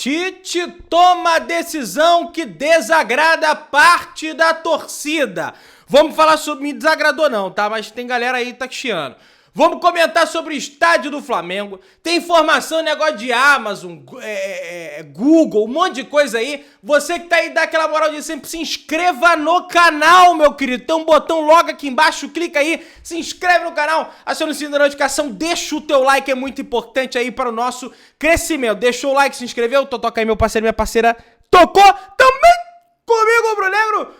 Tite toma decisão que desagrada parte da torcida. Vamos falar sobre... Me desagradou não, tá? Mas tem galera aí que tá chiando. Vamos comentar sobre o estádio do Flamengo. Tem informação, negócio de Amazon, Google, um monte de coisa aí. Você que tá aí, dá aquela moral de sempre, se inscreva no canal, meu querido. Tem um botão logo aqui embaixo, clica aí, se inscreve no canal, aciona o sininho da notificação, deixa o teu like, é muito importante aí para o nosso crescimento. Deixou o like, se inscreveu, toca aí meu parceiro, minha parceira, tocou também comigo, Bruno Negro.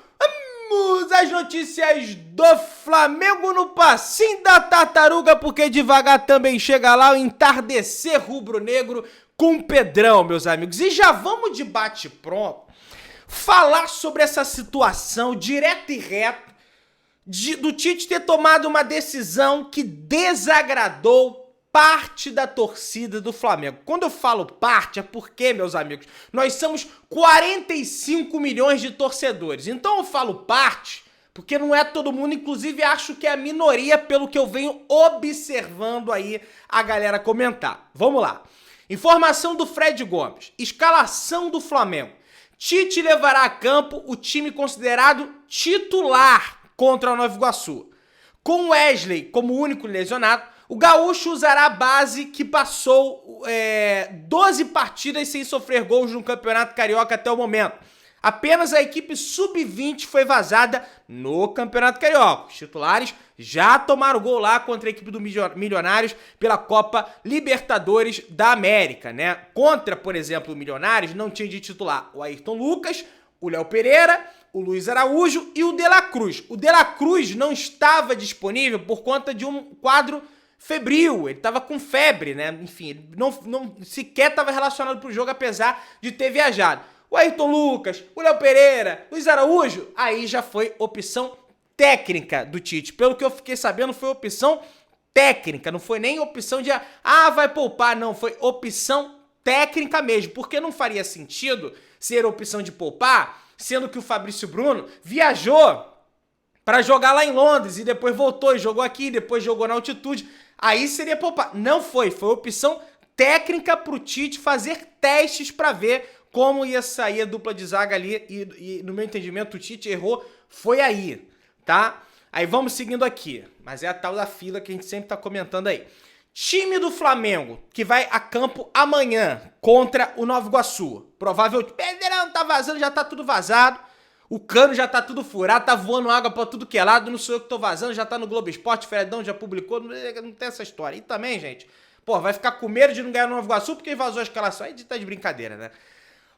Vamos às notícias do Flamengo no passinho da tartaruga, porque devagar também chega lá o entardecer rubro-negro com Pedrão, meus amigos. E já vamos de bate-pronto falar sobre essa situação direto e reto do Tite ter tomado uma decisão que desagradou parte da torcida do Flamengo. Quando eu falo parte, é porque, meus amigos, nós somos 45 milhões de torcedores. Então eu falo parte porque não é todo mundo, inclusive acho que é a minoria pelo que eu venho observando aí a galera comentar. Vamos lá. Informação do Fred Gomes. Escalação do Flamengo. Tite levará a campo o time considerado titular contra o Nova Iguaçu. Com Wesley como único lesionado, o Gaúcho usará a base que passou 12 partidas sem sofrer gols no Campeonato Carioca até o momento. Apenas a equipe sub-20 foi vazada no Campeonato Carioca. Os titulares já tomaram gol lá contra a equipe do Milionários pela Copa Libertadores da América, né? Contra, por exemplo, o Milionários não tinha de titular o Ayrton Lucas, o Léo Pereira, o Luiz Araújo e o De La Cruz. O De La Cruz não estava disponível por conta de um quadro febril, ele tava com febre, né? Enfim, ele não sequer estava relacionado pro jogo, apesar de ter viajado. O Ayrton Lucas, o Léo Pereira, Luiz Araújo, aí já foi opção técnica do Tite. Pelo que eu fiquei sabendo, foi opção técnica, não foi nem opção de, vai poupar, não, foi opção técnica mesmo, porque não faria sentido ser opção de poupar, sendo que o Fabrício Bruno viajou para jogar lá em Londres e depois voltou e jogou aqui, depois jogou na altitude. Aí seria poupar. Não foi opção técnica pro Tite fazer testes para ver como ia sair a dupla de zaga ali e no meu entendimento o Tite errou, foi aí, tá? Aí vamos seguindo aqui, mas é a tal da fila que a gente sempre tá comentando aí. Time do Flamengo, que vai a campo amanhã contra o Nova Iguaçu. Provavelmente, Pedrão tá vazando, já tá tudo vazado. O cano já tá tudo furado, tá voando água pra tudo que é lado, não sou eu que tô vazando, já tá no Globo Esporte, Fredão já publicou, não tem essa história. E também, gente, vai ficar com medo de não ganhar no Nova Iguaçu porque vazou a escalação, aí tá de brincadeira, né?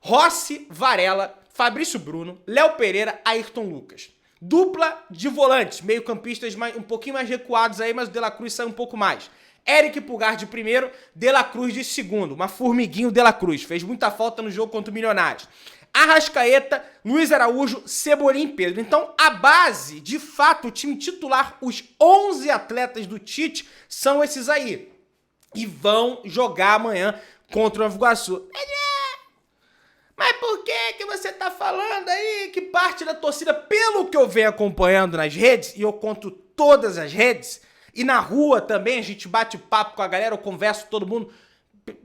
Rossi, Varela, Fabrício Bruno, Léo Pereira, Ayrton Lucas. Dupla de volantes, meio campistas um pouquinho mais recuados aí, mas o De La Cruz sai um pouco mais. Eric Pulgar de primeiro, De La Cruz de segundo, uma formiguinha De La Cruz, fez muita falta no jogo contra o Milionários. Arrascaeta, Luiz Araújo, Cebolinha e Pedro. Então, a base, de fato, o time titular, os 11 atletas do Tite são esses aí. E vão jogar amanhã contra o Nova Iguaçu. Mas por que você tá falando aí que parte da torcida, pelo que eu venho acompanhando nas redes, e eu conto todas as redes, e na rua também, a gente bate papo com a galera, eu converso com todo mundo,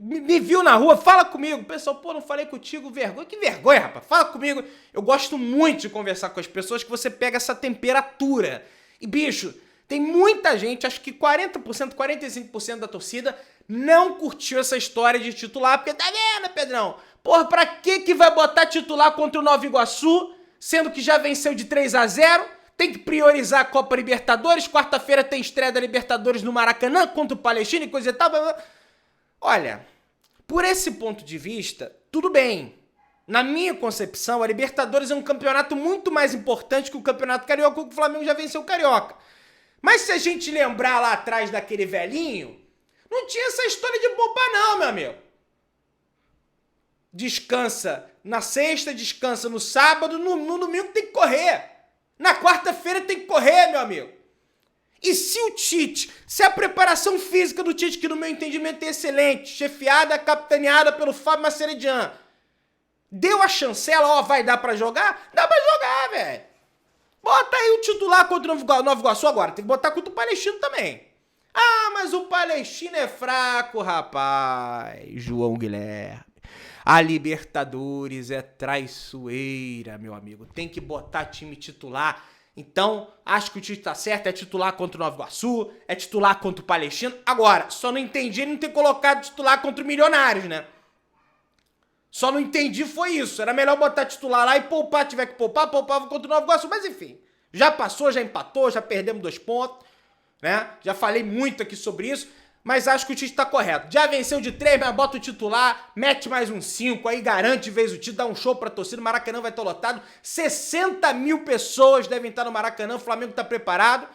me viu na rua, fala comigo. Pessoal, não falei contigo, vergonha. Que vergonha, rapaz, fala comigo. Eu gosto muito de conversar com as pessoas, que você pega essa temperatura. E, bicho, tem muita gente, acho que 40%, 45% da torcida não curtiu essa história de titular, porque tá vendo, Pedrão? Pra que vai botar titular contra o Nova Iguaçu, sendo que já venceu de 3-0? Tem que priorizar a Copa Libertadores. Quarta-feira tem estreia da Libertadores no Maracanã contra o Palestino e coisa e tal. Olha, por esse ponto de vista, tudo bem. Na minha concepção, a Libertadores é um campeonato muito mais importante que o Campeonato Carioca, que o Flamengo já venceu o Carioca. Mas se a gente lembrar lá atrás daquele velhinho, não tinha essa história de poupar não, meu amigo. Descansa na sexta, descansa no sábado, no domingo tem que correr. Na quarta-feira tem que correr, meu amigo. E se o Tite, se a preparação física do Tite, que no meu entendimento é excelente, chefiada, capitaneada pelo Fábio Maceridian, deu a chancela, vai dar pra jogar? Dá pra jogar, velho. Bota aí o titular contra o Nova Iguaçu agora, tem que botar contra o Palestino também. Mas o Palestino é fraco, rapaz, João Guilherme. A Libertadores é traiçoeira, meu amigo. Tem que botar time titular. Então, acho que o Tite tá certo, é titular contra o Nova Iguaçu, é titular contra o Palestino. Agora, só não entendi ele não ter colocado titular contra o Milionários, né? Só não entendi foi isso. Era melhor botar titular lá e poupar, tiver que poupar, poupava contra o Nova Iguaçu. Mas enfim, já passou, já empatou, já perdemos 2 pontos, né? Já falei muito aqui sobre isso, mas acho que o Tite tá correto. Já venceu de 3, mas bota o titular, mete mais um 5, aí garante de vez o Tite, dá um show pra torcida, o Maracanã vai estar lotado. 60 mil pessoas devem estar no Maracanã, o Flamengo tá preparado.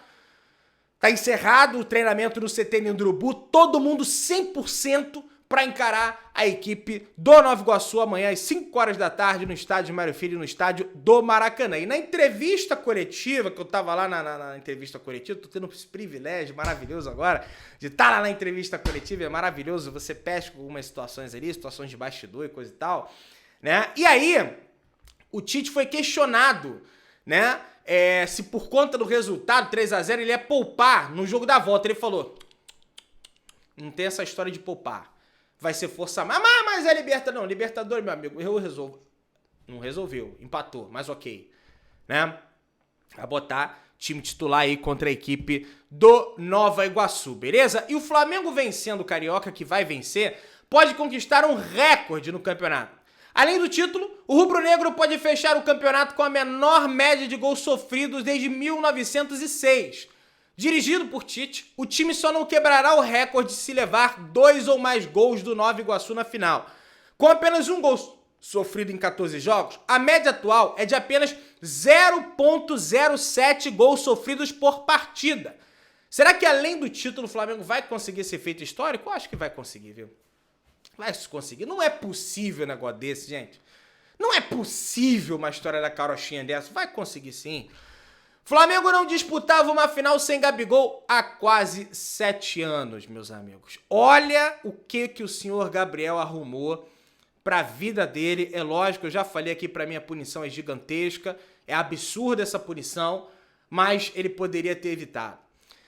Tá encerrado o treinamento no CT Nindrubu, todo mundo 100% para encarar a equipe do Nova Iguaçu amanhã às 5 horas da tarde no estádio Mário Filho, no estádio do Maracanã. E na entrevista coletiva, que eu tava lá na entrevista coletiva, tô tendo esse privilégio maravilhoso agora de estar lá na entrevista coletiva, é maravilhoso, você pesca algumas situações ali, situações de bastidor e coisa e tal, né? E aí, o Tite foi questionado, né, se por conta do resultado 3-0 ele ia poupar no jogo da volta. Ele falou, não tem essa história de poupar. Vai ser força máxima. Mas é Libertadores. Não, Libertadores, meu amigo, eu resolvo. Não resolveu, empatou, mas ok. Né? Vai botar time titular aí contra a equipe do Nova Iguaçu, beleza? E o Flamengo vencendo o Carioca, que vai vencer, pode conquistar um recorde no campeonato. Além do título, o rubro-negro pode fechar o campeonato com a menor média de gols sofridos desde 1906. Dirigido por Tite, o time só não quebrará o recorde se levar 2 ou mais gols do Nova Iguaçu na final. Com apenas um gol sofrido em 14 jogos, a média atual é de apenas 0,07 gols sofridos por partida. Será que além do título o Flamengo vai conseguir esse feito histórico? Eu acho que vai conseguir, viu? Vai conseguir. Não é possível um negócio desse, gente. Não é possível uma história da carochinha dessa. Vai conseguir sim. Flamengo não disputava uma final sem Gabigol há quase 7 anos, meus amigos. Olha o que o senhor Gabriel arrumou pra vida dele. É lógico, eu já falei aqui, pra mim a punição é gigantesca, é absurda essa punição, mas ele poderia ter evitado.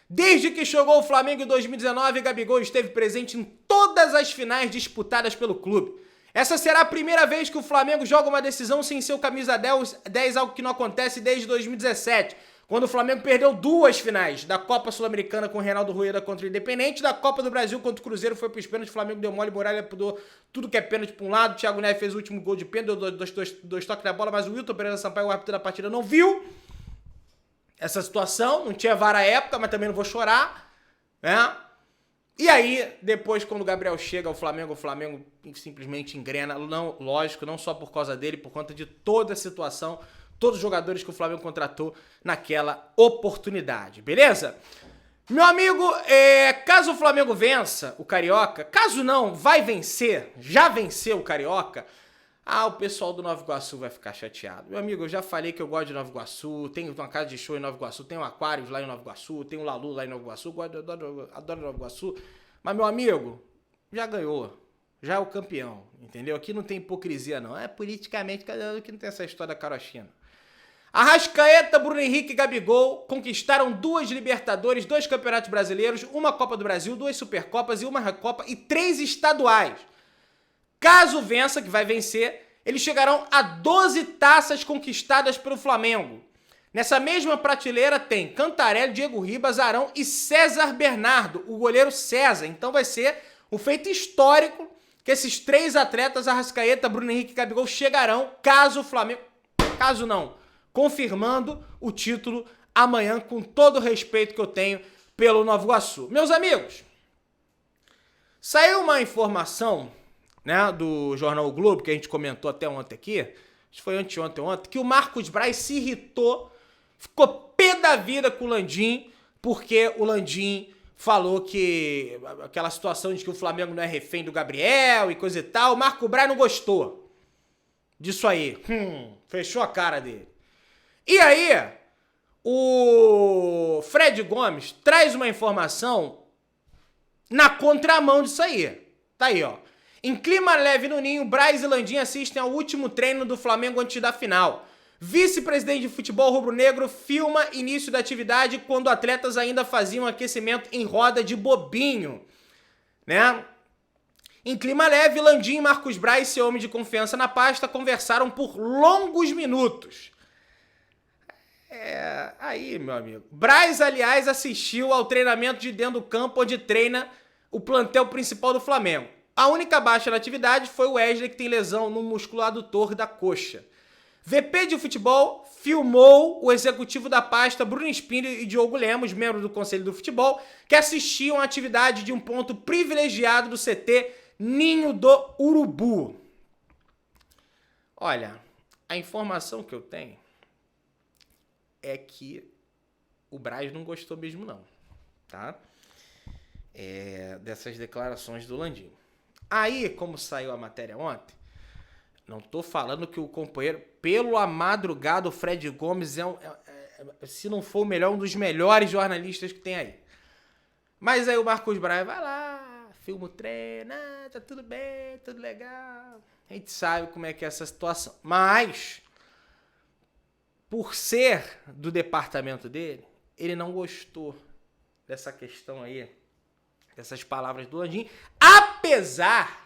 Desde que chegou o Flamengo em 2019, Gabigol esteve presente em todas as finais disputadas pelo clube. Essa será a primeira vez que o Flamengo joga uma decisão sem seu camisa 10, algo que não acontece desde 2017, quando o Flamengo perdeu 2 finais, da Copa Sul-Americana com o Reinaldo Rueda contra o Independente, da Copa do Brasil contra o Cruzeiro, foi pros pênaltis, o Flamengo deu mole, Muralha pudou tudo que é pênalti pra um lado, o Thiago Neves fez o último gol de pênalti, deu dois toques na bola, mas o Wilton Pereira Sampaio, o árbitro da partida, não viu essa situação, não tinha VAR à época, mas também não vou chorar, né? E aí, depois, quando o Gabriel chega ao Flamengo, o Flamengo simplesmente engrena. Não, lógico, não só por causa dele, por conta de toda a situação, todos os jogadores que o Flamengo contratou naquela oportunidade, beleza? Meu amigo, caso o Flamengo vença o Carioca, caso não, vai vencer, já venceu o Carioca, o pessoal do Nova Iguaçu vai ficar chateado. Meu amigo, eu já falei que eu gosto de Nova Iguaçu, tenho uma casa de show em Nova Iguaçu, tenho um Aquários lá em Nova Iguaçu, tenho um Lalu lá em Nova Iguaçu, adoro Nova Iguaçu, mas meu amigo, já ganhou, já é o campeão, entendeu? Aqui não tem hipocrisia não, é politicamente, aqui não tem essa história da carochinha. Arrascaeta, Bruno Henrique e Gabigol conquistaram 2 Libertadores, 2 Campeonatos Brasileiros, uma Copa do Brasil, 2 Supercopas e uma Recopa e 3 estaduais. Caso vença, que vai vencer, eles chegarão a 12 taças conquistadas pelo Flamengo. Nessa mesma prateleira tem Cantarelli, Diego Ribas, Arão e César Bernardo, o goleiro César. Então vai ser um feito histórico que esses 3 atletas, Arrascaeta, Bruno Henrique e Gabigol, chegarão caso o Flamengo... Caso não, confirmando o título amanhã, com todo o respeito que eu tenho pelo Nova Iguaçu. Meus amigos, saiu uma informação, né, do Jornal o Globo, que a gente comentou até ontem aqui, acho que foi anteontem, que o Marcos Braz se irritou, ficou pé da vida com o Landim, porque o Landim falou que aquela situação de que o Flamengo não é refém do Gabriel e coisa e tal, o Marcos Braz não gostou disso aí, fechou a cara dele. E aí, o Fred Gomes traz uma informação na contramão disso aí. Tá aí, ó. Em clima leve no Ninho, Braz e Landim assistem ao último treino do Flamengo antes da final. Vice-presidente de futebol rubro-negro filma início da atividade quando atletas ainda faziam aquecimento em roda de bobinho, né? Em clima leve, Landim, Marcos Braz, seu homem de confiança na pasta, conversaram por longos minutos. Aí, meu amigo. Braz, aliás, assistiu ao treinamento de dentro do campo onde treina o plantel principal do Flamengo. A única baixa na atividade foi o Wesley, que tem lesão no músculo adutor da coxa. VP de futebol filmou o executivo da pasta, Bruno Spindler e Diogo Lemos, membros do Conselho do Futebol, que assistiam à atividade de um ponto privilegiado do CT Ninho do Urubu. Olha, a informação que eu tenho é que o Braz não gostou mesmo não, tá? Dessas declarações do Landim. Aí, como saiu a matéria ontem, não tô falando que o companheiro, pelo a madrugada, o Fred Gomes se não for o melhor, um dos melhores jornalistas que tem aí. Mas aí o Marcos Braz vai lá, filma o treino, tá tudo bem, tudo legal. A gente sabe como é que é essa situação. Mas, por ser do departamento dele, ele não gostou dessa questão aí, dessas palavras do Landim, apesar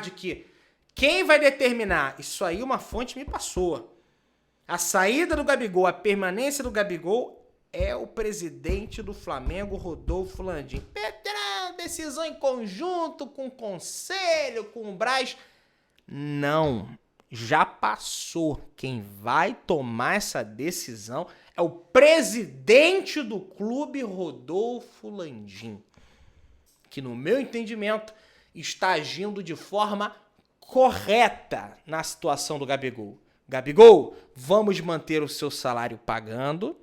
de que quem vai determinar, isso aí uma fonte me passou, a saída do Gabigol, a permanência do Gabigol é o presidente do Flamengo, Rodolfo Landim. Pedrão, decisão em conjunto com o Conselho, com o Braz. Não, já passou. Quem vai tomar essa decisão é o presidente do clube, Rodolfo Landim, que no meu entendimento está agindo de forma correta na situação do Gabigol. Gabigol, vamos manter o seu salário pagando,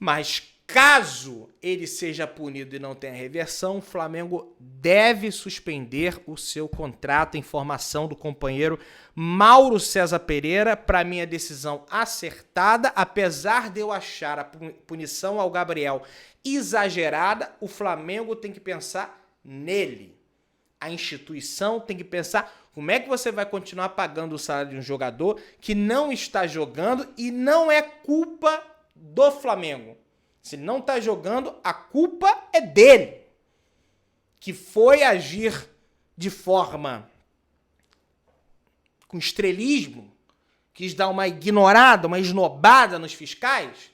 mas caso ele seja punido e não tenha reversão, o Flamengo deve suspender o seu contrato. Informação do companheiro Mauro César Pereira. Para mim, a decisão acertada, apesar de eu achar a punição ao Gabriel exagerada, o Flamengo tem que pensar nele. A instituição tem que pensar como é que você vai continuar pagando o salário de um jogador que não está jogando e não é culpa do Flamengo. Se ele não está jogando, a culpa é dele, que foi agir de forma com estrelismo, quis dar uma ignorada, uma esnobada nos fiscais.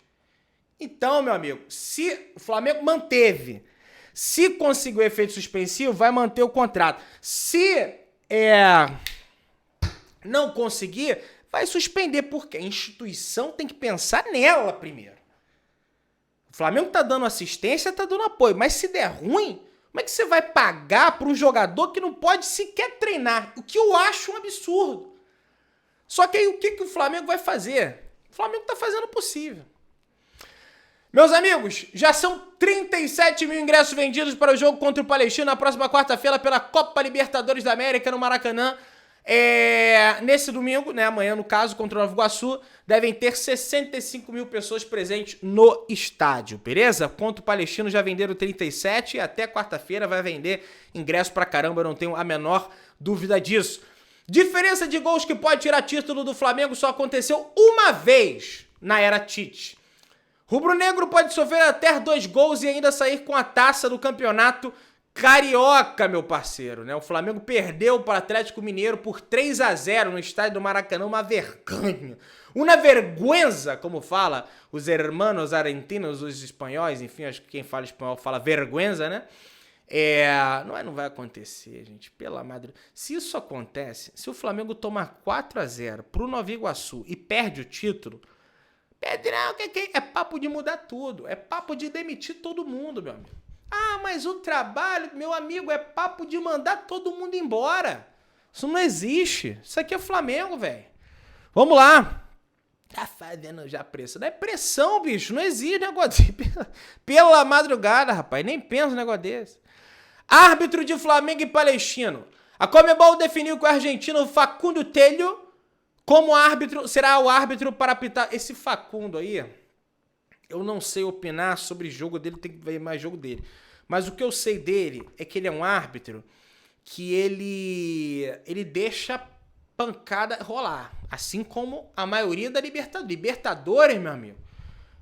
Então, meu amigo, se o Flamengo manteve, se conseguiu efeito suspensivo, vai manter o contrato. Se não conseguir, vai suspender, porque a instituição tem que pensar nela primeiro. O Flamengo tá dando assistência, tá dando apoio, mas se der ruim, como é que você vai pagar para um jogador que não pode sequer treinar? O que eu acho um absurdo. Só que aí o que o Flamengo vai fazer? O Flamengo tá fazendo o possível. Meus amigos, já são 37 mil ingressos vendidos para o jogo contra o Palestino na próxima quarta-feira pela Copa Libertadores da América no Maracanã. Nesse domingo, né, amanhã no caso, contra o Nova Iguaçu, devem ter 65 mil pessoas presentes no estádio, beleza? Contra o Palestino já venderam 37 e até quarta-feira vai vender ingresso pra caramba, eu não tenho a menor dúvida disso. Diferença de gols que pode tirar título do Flamengo só aconteceu uma vez na era Tite. Rubro-negro pode sofrer até 2 gols e ainda sair com a taça do campeonato carioca, meu parceiro, né? O Flamengo perdeu para o Atlético Mineiro por 3-0 no estádio do Maracanã, uma vergonha. Uma vergüenza, como fala os hermanos argentinos, os espanhóis, enfim, acho que quem fala espanhol fala vergüenza, né? Não vai acontecer, gente, pela madre. Se isso acontece, se o Flamengo tomar 4-0 pro Nova Iguaçu e perde o título, Pedrão, é papo de mudar tudo, é papo de demitir todo mundo, meu amigo. Ah, mas o trabalho, meu amigo, é papo de mandar todo mundo embora. Isso não existe. Isso aqui é Flamengo, velho. Vamos lá. Tá fazendo já pressão. Não é pressão, bicho. Não existe negócio desse. Pela madrugada, rapaz. Nem pensa um negócio desse. Árbitro de Flamengo e Palestino. A Conmebol definiu que o argentino Facundo Tello como árbitro, será o árbitro para apitar. Esse Facundo aí, eu não sei opinar sobre jogo dele, tem que ver mais jogo dele. Mas o que eu sei dele é que ele é um árbitro que ele deixa pancada rolar. Assim como a maioria da Libertadores. Libertadores, meu amigo,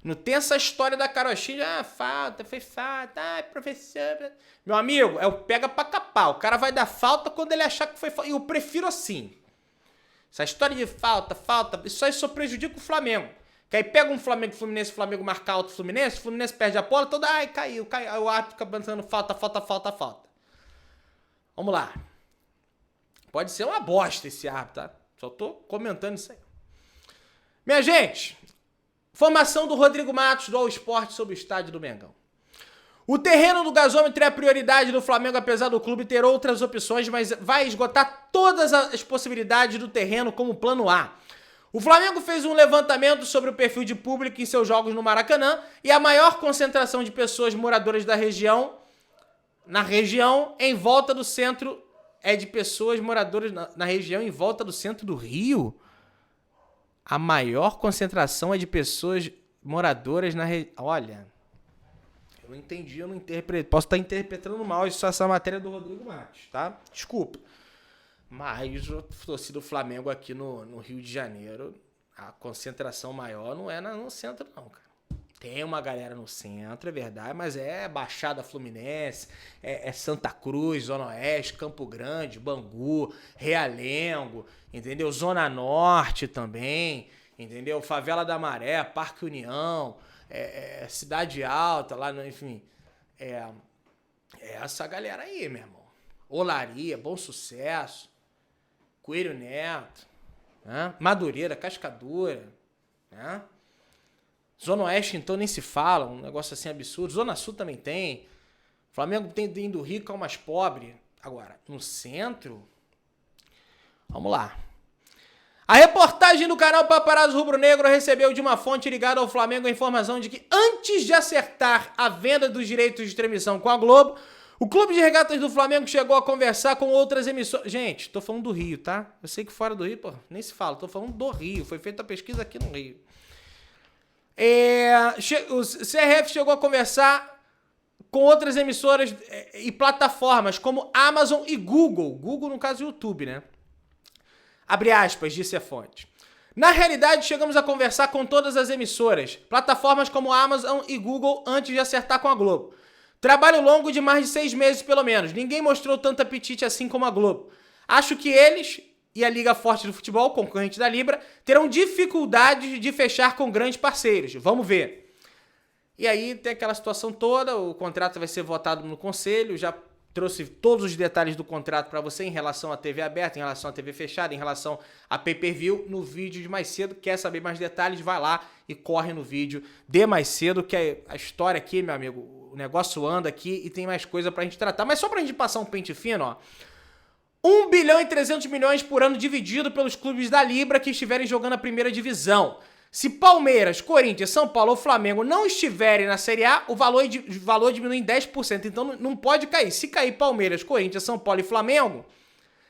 Não tem essa história da carochinha, falta, foi falta, ai, professor. Meu amigo, é o pega pra capar. O cara vai dar falta quando ele achar que foi falta. E eu prefiro assim. Essa história de falta, isso aí só prejudica o Flamengo. Que aí pega um Flamengo Fluminense, o Flamengo marcar outro Fluminense, o Fluminense perde a bola, toda, ai, caiu. Aí o árbitro fica pensando falta. Vamos lá. Pode ser uma bosta esse árbitro, tá? Só tô comentando isso aí. Minha gente, informação do Rodrigo Matos do All Sport sobre o estádio do Mengão. O terreno do gasômetro é a prioridade do Flamengo, apesar do clube ter outras opções, mas vai esgotar todas as possibilidades do terreno como plano A. O Flamengo fez um levantamento sobre o perfil de público em seus jogos no Maracanã e a maior concentração de pessoas moradoras da região, em volta do centro, é de pessoas moradoras na região em volta do centro do Rio. A maior concentração é de pessoas moradoras na região. Olha, eu não entendi, eu não interpretei. Posso estar interpretando mal essa matéria do Rodrigo Matos, tá? Desculpa. Mas o torcida do Flamengo aqui no Rio de Janeiro, a concentração maior não é no centro, não, cara. Tem uma galera no centro, é verdade, mas é Baixada Fluminense, é Santa Cruz, Zona Oeste, Campo Grande, Bangu, Realengo, entendeu? Zona Norte também, entendeu? Favela da Maré, Parque União, Cidade Alta, lá, enfim. É essa galera aí, meu irmão. Olaria, Bom Sucesso, Coelho Neto, né? Madureira, Cascadura, né? Zona Oeste, então, nem se fala, um negócio assim absurdo. Zona Sul também tem. Flamengo tem do rico ao mais pobre. Agora, no centro... Vamos lá. A reportagem do canal Paparazzo Rubro Negro recebeu de uma fonte ligada ao Flamengo a informação de que antes de acertar a venda dos direitos de transmissão com a Globo, o Clube de Regatas do Flamengo chegou a conversar com outras emissoras. Gente, tô falando do Rio, tá? Eu sei que fora do Rio, pô, nem se fala. Tô falando do Rio. Foi feita a pesquisa aqui no Rio. O CRF chegou a conversar com outras emissoras e plataformas como Amazon e Google. Google, no caso, YouTube, né? Abre aspas, disse a fonte. Na realidade, chegamos a conversar com todas as emissoras, plataformas como Amazon e Google antes de acertar com a Globo. Trabalho longo de mais de 6 meses, pelo menos. Ninguém mostrou tanto apetite assim como a Globo. Acho que eles e a Liga Forte do Futebol, concorrente da Libra, terão dificuldades de fechar com grandes parceiros. Vamos ver. E aí tem aquela situação toda, o contrato vai ser votado no Conselho, já trouxe todos os detalhes do contrato para você em relação à TV aberta, em relação à TV fechada, em relação a pay-per-view, no vídeo de mais cedo. Quer saber mais detalhes? Vai lá e corre no vídeo de mais cedo, que a história aqui, meu amigo, o negócio anda aqui e tem mais coisa pra gente tratar. Mas só pra gente passar um pente fino, ó. 1 bilhão e 300 milhões por ano dividido pelos clubes da Libra que estiverem jogando a primeira divisão. Se Palmeiras, Corinthians, São Paulo ou Flamengo não estiverem na Série A, o valor diminui em 10%. Então não pode cair. Se cair Palmeiras, Corinthians, São Paulo e Flamengo,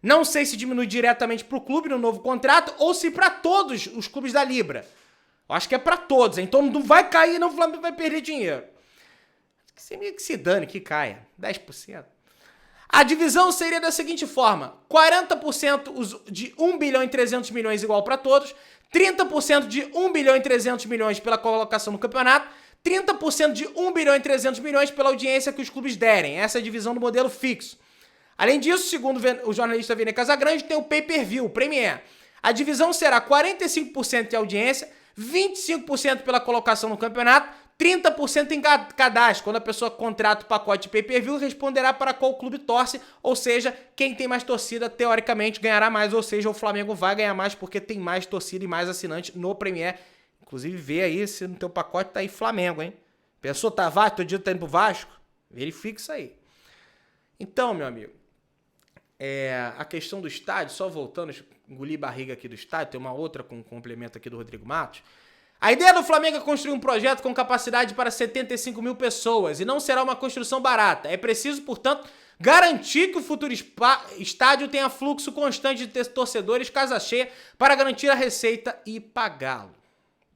não sei se diminui diretamente pro clube no novo contrato ou se para todos os clubes da Libra. Eu acho que é para todos. Então não vai cair, não, o Flamengo vai perder dinheiro. Que se dane, que caia. 10%. A divisão seria da seguinte forma: 40% de 1 bilhão e 300 milhões igual para todos, 30% de 1 bilhão e 300 milhões pela colocação no campeonato, 30% de 1 bilhão e 300 milhões pela audiência que os clubes derem. Essa é a divisão do modelo fixo. Além disso, segundo o jornalista Vene Casagrande, tem o pay-per-view, o Premier. A divisão será 45% de audiência, 25% pela colocação no campeonato, 30% em cadastro. Quando a pessoa contrata o pacote de pay-per-view, responderá para qual clube torce, ou seja, quem tem mais torcida, teoricamente, ganhará mais, ou seja, o Flamengo vai ganhar mais porque tem mais torcida e mais assinante no Premier. Inclusive, vê aí se no teu pacote tá aí Flamengo, hein? Pensou, tá Vasco, todo dia tá indo pro Vasco? Verifica isso aí. Então, meu amigo, a questão do estádio, só voltando, engoli barriga aqui do estádio, tem uma outra com um complemento aqui do Rodrigo Matos. A ideia do Flamengo é construir um projeto com capacidade para 75 mil pessoas e não será uma construção barata. É preciso, portanto, garantir que o futuro estádio tenha fluxo constante de torcedores, casa cheia, para garantir a receita e pagá-lo,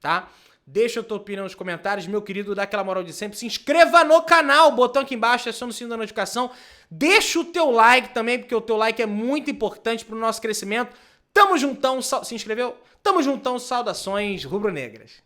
tá? Deixa a tua opinião nos comentários, meu querido, dá aquela moral de sempre. Se inscreva no canal, botão aqui embaixo, aciona o sininho da notificação. Deixa o teu like também, porque o teu like é muito importante para o nosso crescimento. Tamo juntão, se inscreveu? Tamo juntão, saudações rubro-negras.